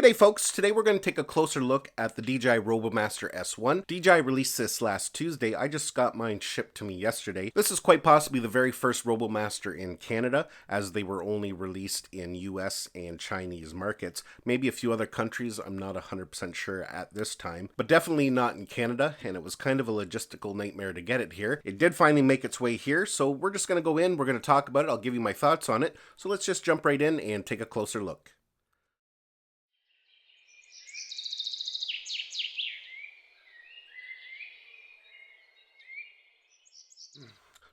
G'day folks, today we're going to take a closer look at the DJI RoboMaster S1. DJI released this last Tuesday. I just got mine shipped to me yesterday. This is quite possibly the very first RoboMaster in Canada, as they were only released in US and Chinese markets. Maybe a few other countries, I'm not 100% sure at this time, but definitely not in Canada, and it was kind of a logistical nightmare to get it here. It did finally make its way here, so we're just going to go in, we're going to talk about it, I'll give you my thoughts on it, so let's just jump right in and take a closer look.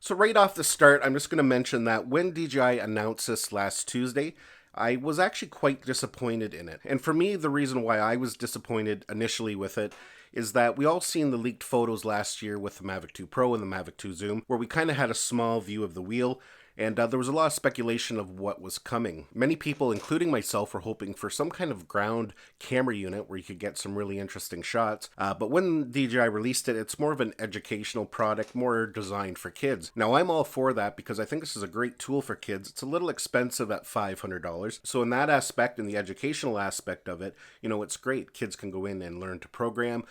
So right off the start, I'm just going to mention that when DJI announced this last Tuesday, I was actually quite disappointed in it. And for me, the reason why I was disappointed initially with it is that we all seen the leaked photos last year with the Mavic 2 Pro and the Mavic 2 Zoom, where we kind of had a small view of the wheel, and there was a lot of speculation of what was coming. Many people, including myself, were hoping for some kind of ground camera unit where you could get some really interesting shots. But when DJI released it, it's more of an educational product, more designed for kids. Now, I'm all for that because I think this is a great tool for kids. It's a little expensive at $500. So in that aspect, in the educational aspect of it, you know, it's great. Kids can go in and learn to program,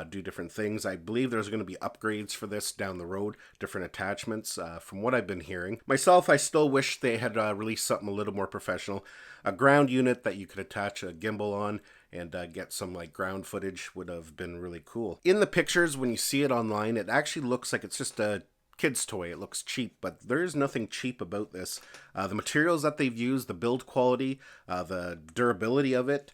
do different things. I believe there's going to be upgrades for this down the road, different attachments, from what I've been hearing. Myself, I still wish they had released something a little more professional. A ground unit that you could attach a gimbal on and get some like ground footage would have been really cool. In the pictures, when you see it online, it actually looks like it's just a kid's toy. It looks cheap, but there is nothing cheap about this. The materials that they've used, the build quality, the durability of it,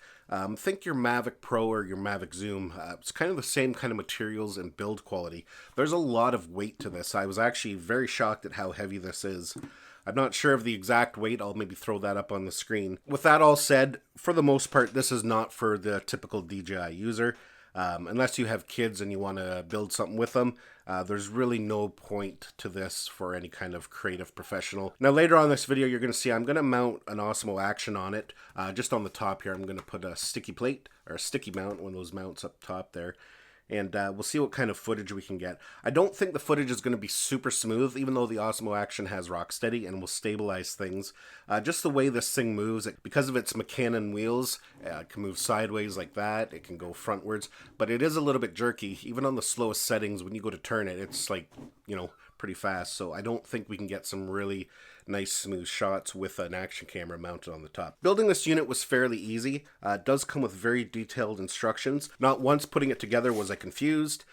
think your Mavic Pro or your Mavic Zoom. It's kind of the same kind of materials and build quality. There's a lot of weight to this. I was actually very shocked at how heavy this is. I'm not sure of the exact weight. I'll maybe throw that up on the screen. With that all said, for the most part, this is not for the typical DJI user. Unless you have kids and you want to build something with them, there's really no point to this for any kind of creative professional. Now later on in this video, you're going to see I'm going to mount an Osmo Action on it. Just on the top here, I'm going to put a sticky plate or a sticky mount, one of those mounts up top there. And we'll see what kind of footage we can get. I don't think the footage is going to be super smooth, even though the Osmo Action has Rocksteady and will stabilize things. Just the way this thing moves, because of its Mecanon wheels, it can move sideways like that, it can go frontwards, but it is a little bit jerky. Even on the slowest settings, when you go to turn it, it's like, you know, pretty fast. So I don't think we can get some really nice smooth shots with an action camera mounted on the top. Building this unit was fairly easy. It does come with very detailed instructions. Not once putting it together was I confused,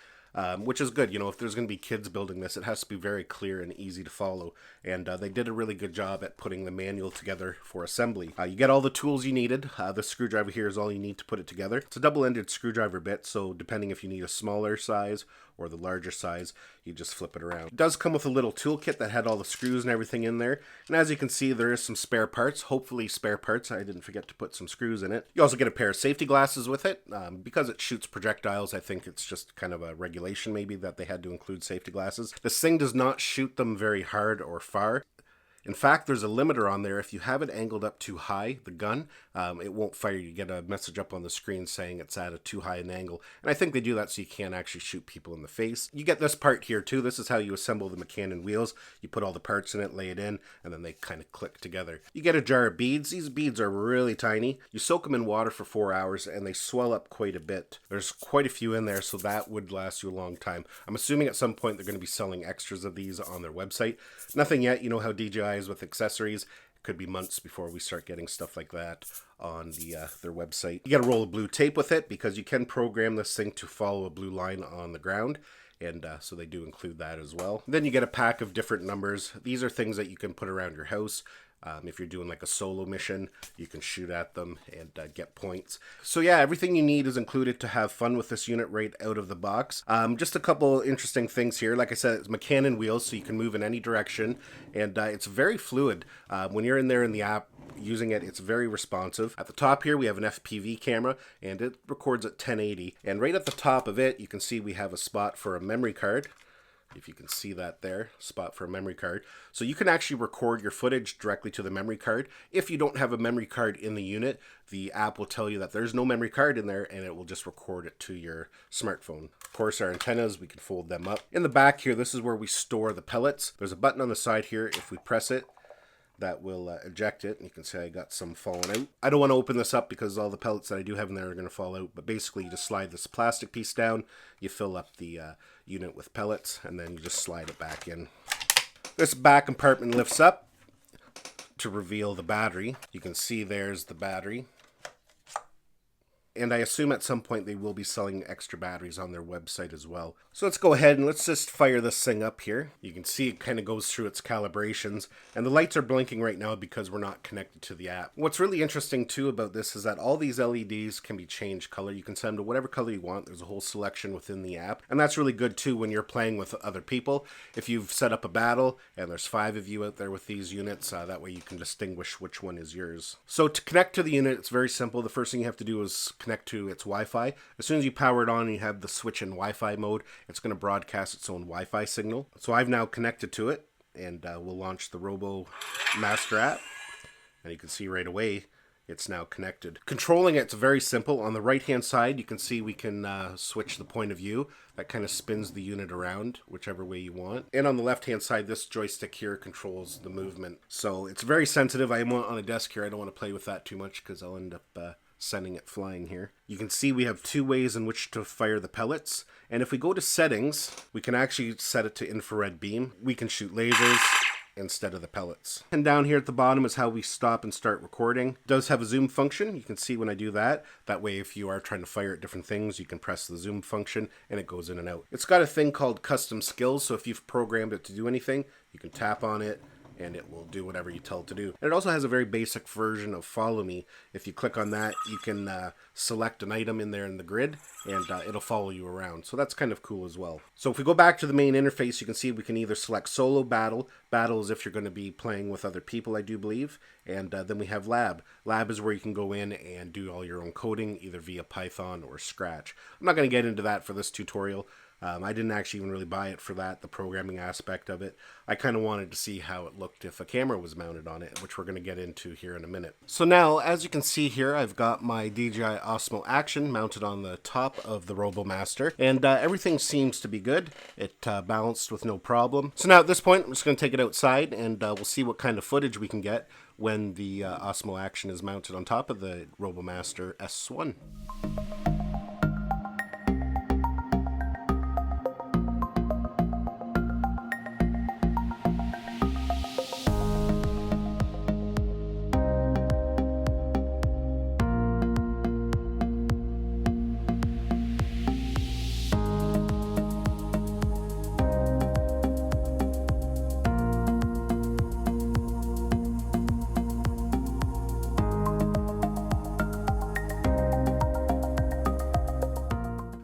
which is good. You know, if there's going to be kids building this, it has to be very clear and easy to follow. And they did a really good job at putting the manual together for assembly. You get all the tools you needed. The screwdriver here is all you need to put it together. It's a double-ended screwdriver bit, so depending if you need a smaller size or the larger size, you just flip it around. It does come with a little toolkit that had all the screws and everything in there. And as you can see, there is some spare parts, hopefully spare parts. I didn't forget to put some screws in it. You also get a pair of safety glasses with it. Because it shoots projectiles, I think it's just kind of a regulation maybe that they had to include safety glasses. This thing does not shoot them very hard or far. In fact, there's a limiter on there. If you have it angled up too high, the gun, it won't fire. You get a message up on the screen saying it's at a too high an angle. And I think they do that so you can't actually shoot people in the face. You get this part here too. This is how you assemble the Mecanon wheels. You put all the parts in it, lay it in, and then they kind of click together. You get a jar of beads. These beads are really tiny. You soak them in water for 4 hours and they swell up quite a bit. There's quite a few in there, so that would last you a long time. I'm assuming at some point they're going to be selling extras of these on their website. Nothing yet. You know how DJI is with accessories. It could be months before we start getting stuff like that on their website. You got a roll of blue tape with it because you can program this thing to follow a blue line on the ground. And so they do include that as well. Then you get a pack of different numbers. These are things that you can put around your house. If you're doing like a solo mission, you can shoot at them and get points. So yeah, everything you need is included to have fun with this unit right out of the box. Just a couple interesting things here. Like I said, it's Mecanon wheels, so you can move in any direction, and it's very fluid. When you're in there in the app using it, it's very responsive. At the top here, we have an FPV camera, and it records at 1080. And right at the top of it, you can see we have a spot for a memory card. If you can see that there, spot for a memory card. So you can actually record your footage directly to the memory card. If you don't have a memory card in the unit, the app will tell you that there's no memory card in there and it will just record it to your smartphone. Of course, our antennas, we can fold them up. In the back here, this is where we store the pellets. There's a button on the side here. If we press it, that will eject it. And you can see I got some falling out. I don't want to open this up because all the pellets that I do have in there are going to fall out. But basically you just slide this plastic piece down, you fill up the unit with pellets, and then you just slide it back in. This back compartment lifts up to reveal the battery. You can see there's the battery. And I assume at some point they will be selling extra batteries on their website as well. So let's go ahead and let's just fire this thing up here. You can see it kind of goes through its calibrations. And the lights are blinking right now because we're not connected to the app. What's really interesting too about this is that all these LEDs can be changed color. You can set them to whatever color you want. There's a whole selection within the app. And that's really good too when you're playing with other people. If you've set up a battle and there's 5 of you out there with these units, that way you can distinguish which one is yours. So to connect to the unit, it's very simple. The first thing you have to do is connect to its Wi-Fi. As soon as you power it on and you have the switch in Wi-Fi mode, it's going to broadcast its own Wi-Fi signal. So I've now connected to it, and we'll launch the RoboMaster app. And you can see right away it's now connected. Controlling it's very simple. On the right hand side you can see we can switch the point of view. That kind of spins the unit around whichever way you want. And on the left hand side, this joystick here controls the movement. So it's very sensitive. I am on a desk here. I don't want to play with that too much because I'll end up sending it flying here. You can see we have 2 ways in which to fire the pellets. And if we go to settings, we can actually set it to infrared beam. We can shoot lasers instead of the pellets. And down here at the bottom is how we stop and start recording. It does have a zoom function. You can see when I do that. That way if you are trying to fire at different things, you can press the zoom function and it goes in and out. It's got a thing called custom skills. So if you've programmed it to do anything, you can tap on it and it will do whatever you tell it to do. And it also has a very basic version of follow me. If you click on that, you can select an item in there in the grid and it'll follow you around. So that's kind of cool as well. So if we go back to the main interface, you can see we can either select solo battle. Battle is if you're going to be playing with other people, I do believe. And then we have lab. Lab is where you can go in and do all your own coding, either via Python or Scratch. I'm not going to get into that for this tutorial. I didn't actually even really buy it for that, the programming aspect of it. I kind of wanted to see how it looked if a camera was mounted on it, which we're going to get into here in a minute. So now, as you can see here, I've got my DJI Osmo Action mounted on the top of the RoboMaster, and everything seems to be good. It balanced with no problem. So now at this point, I'm just going to take it outside, and we'll see what kind of footage we can get when the Osmo Action is mounted on top of the RoboMaster S1.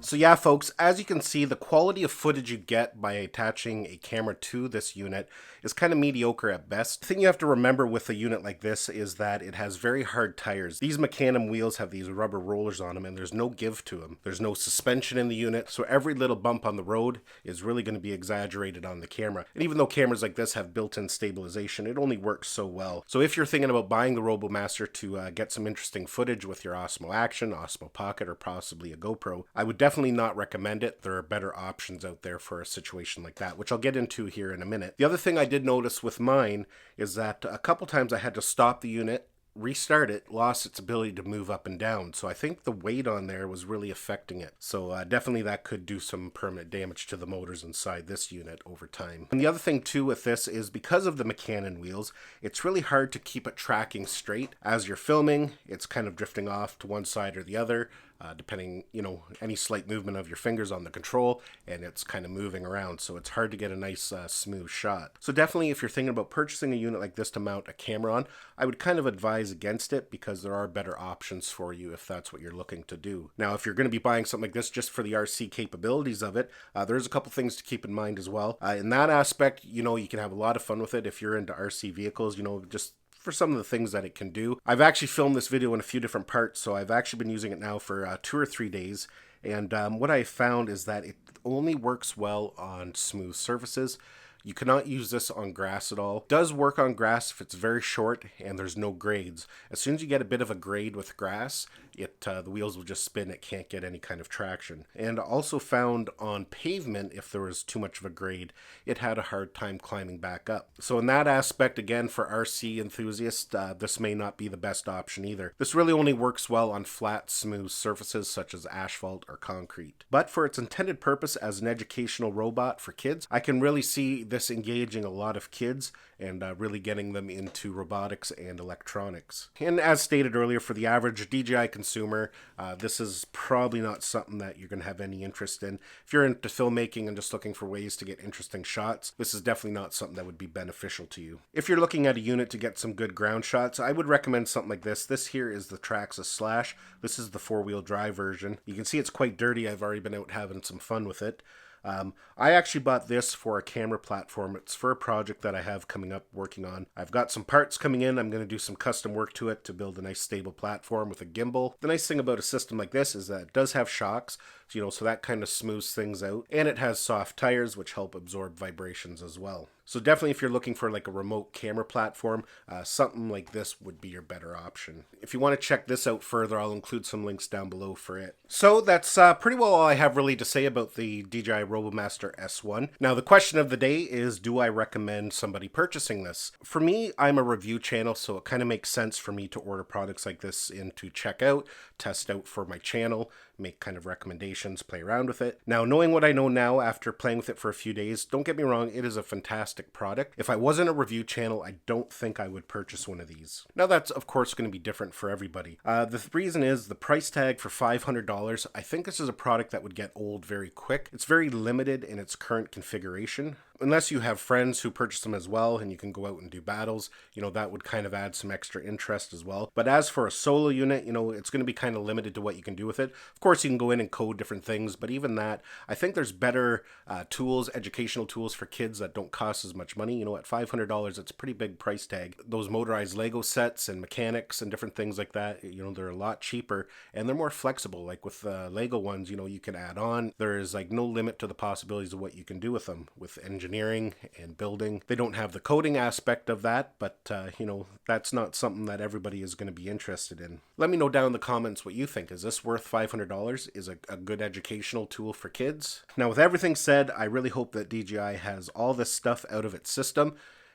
So yeah, folks, as you can see, the quality of footage you get by attaching a camera to this unit is kind of mediocre at best. The thing you have to remember with a unit like this is that it has very hard tires. These Mecanum wheels have these rubber rollers on them and there's no give to them. There's no suspension in the unit, so every little bump on the road is really going to be exaggerated on the camera. And even though cameras like this have built-in stabilization, it only works so well. So if you're thinking about buying the RoboMaster to get some interesting footage with your Osmo Action, Osmo Pocket, or possibly a GoPro, I would definitely not recommend it. There are better options out there for a situation like that, which I'll get into here in a minute. The other thing I did notice with mine is that a couple times I had to stop the unit, restart it, lost its ability to move up and down. So I think the weight on there was really affecting it. So definitely that could do some permanent damage to the motors inside this unit over time. And the other thing too with this is because of the Mecanum wheels, it's really hard to keep it tracking straight. As you're filming, it's kind of drifting off to one side or the other. Depending, any slight movement of your fingers on the control, and it's kind of moving around, so it's hard to get a nice smooth shot. So definitely if you're thinking about purchasing a unit like this to mount a camera on, I would kind of advise against it because there are better options for you if that's what you're looking to do. Now, if you're going to be buying something like this just for the RC capabilities of it, there's a couple things to keep in mind as well. In that aspect, you can have a lot of fun with it if you're into RC vehicles, just for some of the things that it can do. I've actually filmed this video in a few different parts, so I've actually been using it now for 2 or 3 days, and what I found is that it only works well on smooth surfaces. You cannot use this on grass at all. It does work on grass if it's very short and there's no grades. As soon as you get a bit of a grade with grass, the wheels will just spin. It can't get any kind of traction. And also found on pavement, if there was too much of a grade, it had a hard time climbing back up. So in that aspect, again, for RC enthusiasts, this may not be the best option either. This really only works well on flat, smooth surfaces such as asphalt or concrete. But for its intended purpose as an educational robot for kids, I can really see this engaging a lot of kids and really getting them into robotics and electronics. And as stated earlier, for the average DJI consumer, this is probably not something that you're going to have any interest in. If you're into filmmaking and just looking for ways to get interesting shots, this is definitely not something that would be beneficial to you. If you're looking at a unit to get some good ground shots, I would recommend something like this. This here is the Traxxas Slash. This is the four-wheel drive version. You can see it's quite dirty. I've already been out having some fun with it. I actually bought this for a camera platform. It's for a project that I have coming up working on. I've got some parts coming in. I'm going to do some custom work to it to build a nice stable platform with a gimbal. The nice thing about a system like this is that it does have shocks, so that kind of smooths things out. And it has soft tires, which help absorb vibrations as well. So definitely if you're looking for like a remote camera platform, something like this would be your better option. If you want to check this out further, I'll include some links down below for it. So that's pretty well all I have really to say about the DJI RoboMaster S1. Now the question of the day is, do I recommend somebody purchasing this? For me, I'm a review channel, so it kind of makes sense for me to order products like this in to check out, test out for my channel, make kind of recommendations, play around with it. Now, knowing what I know now after playing with it for a few days, don't get me wrong, it is a fantastic product. If I wasn't a review channel, I don't think I would purchase one of these. Now, that's of course going to be different for everybody. The reason is the price tag for $500. I think this is a product that would get old very quick. It's very limited in its current configuration. Unless you have friends who purchase them as well and you can go out and do battles, that would kind of add some extra interest as well. But as for a solo unit, it's going to be kind of limited to what you can do with it. Of course, you can go in and code different things, but even that, I think there's better tools, educational tools for kids that don't cost as much money. At $500, it's a pretty big price tag. Those motorized Lego sets and mechanics and different things like that, they're a lot cheaper and they're more flexible. Like with the Lego ones, you can add on. There is like no limit to the possibilities of what you can do with them with engineering and building. They don't have the coding aspect of that, but that's not something that everybody is going to be interested in. Let me know down in the comments what you think. Is this worth $500? Is a good educational tool for kids? Now, with everything said, I really hope that DJI has all this stuff out of its system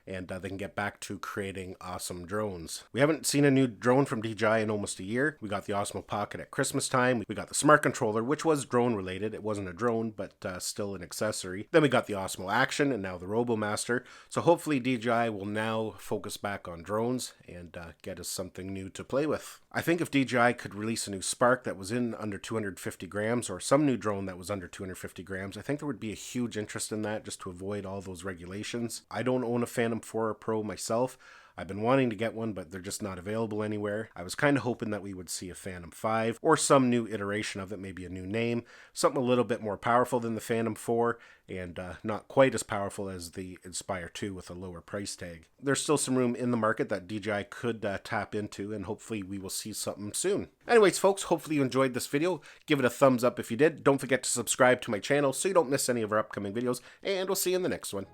and they can get back to creating awesome drones. We haven't seen a new drone from DJI in almost a year. We got the Osmo Pocket at Christmas time. We got the Smart Controller, which was drone related. It wasn't a drone, but still an accessory. Then we got the Osmo Action and now the RoboMaster. So hopefully DJI will now focus back on drones and get us something new to play with. I think if DJI could release a new Spark that was in under 250 grams or some new drone that was under 250 grams, I think there would be a huge interest in that just to avoid all those regulations. I don't own a Phantom 4 Pro myself. I've been wanting to get one, but they're just not available anywhere. I was kind of hoping that we would see a Phantom 5 or some new iteration of it, maybe a new name, something a little bit more powerful than the Phantom 4 and not quite as powerful as the Inspire 2 with a lower price tag. There's still some room in the market that DJI could tap into, and hopefully we will see something soon. Anyways, folks, hopefully you enjoyed this video. Give it a thumbs up if you did. Don't forget to subscribe to my channel so you don't miss any of our upcoming videos, and we'll see you in the next one.